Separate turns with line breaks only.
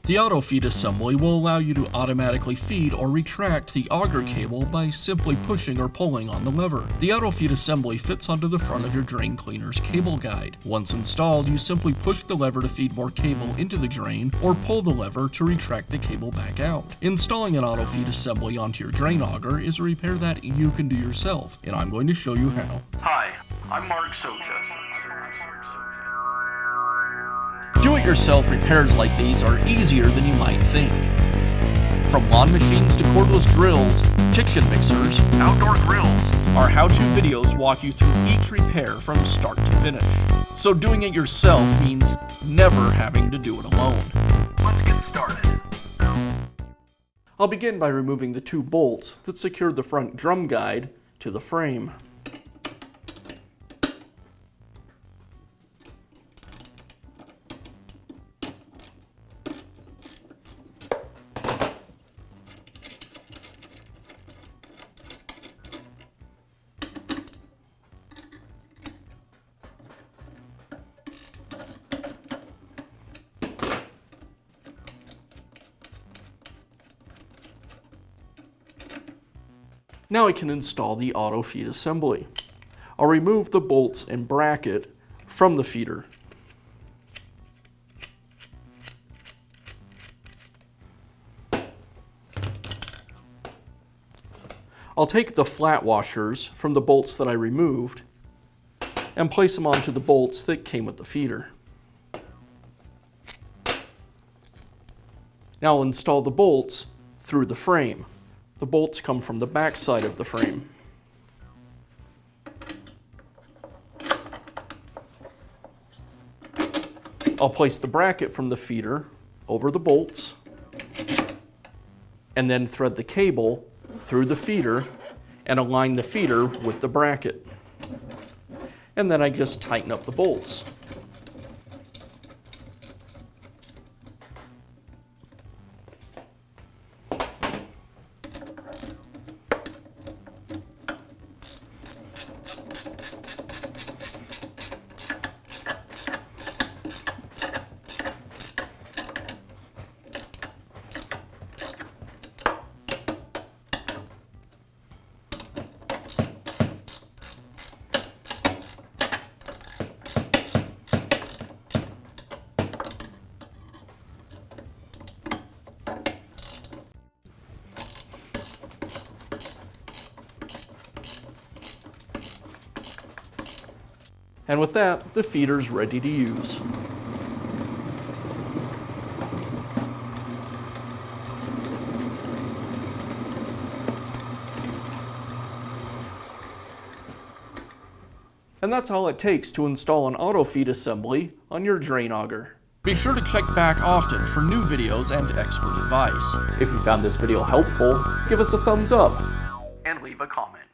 The auto feed assembly will allow you to automatically feed or retract the auger cable by simply pushing or pulling on the lever. The auto feed assembly fits onto the front of your drain cleaner's cable guide. Once installed, you simply push the lever to feed more cable into the drain or pull the lever to retract the cable back out. Installing an auto feed assembly onto your drain auger is a repair that you can do yourself, and I'm going to show you how.
Hi, I'm Mark Soja.
Do-it-yourself repairs like these are easier than you might think. From lawn machines to cordless drills, kitchen mixers,
Outdoor grills.
our how-to videos walk you through each repair from start to finish. So doing it yourself means never having to do it alone.
Let's get started.
I'll begin by removing the two bolts that secure the front drum guide to the frame. Now I can install the auto feed assembly. I'll remove the bolts and bracket from the feeder. I'll take the flat washers from the bolts that I removed and place them onto the bolts that came with the feeder. Now I'll install the bolts through the frame. The bolts come from the back side of the frame. I'll place the bracket from the feeder over the bolts and then thread the cable through the feeder and align the feeder with the bracket. And then I just tighten up the bolts. And with that, the feeder's ready to use. And that's all it takes to install an auto feed assembly on your drain auger. Be sure to check back often for new videos and expert advice. If you found this video helpful, give us a thumbs up
And leave a comment.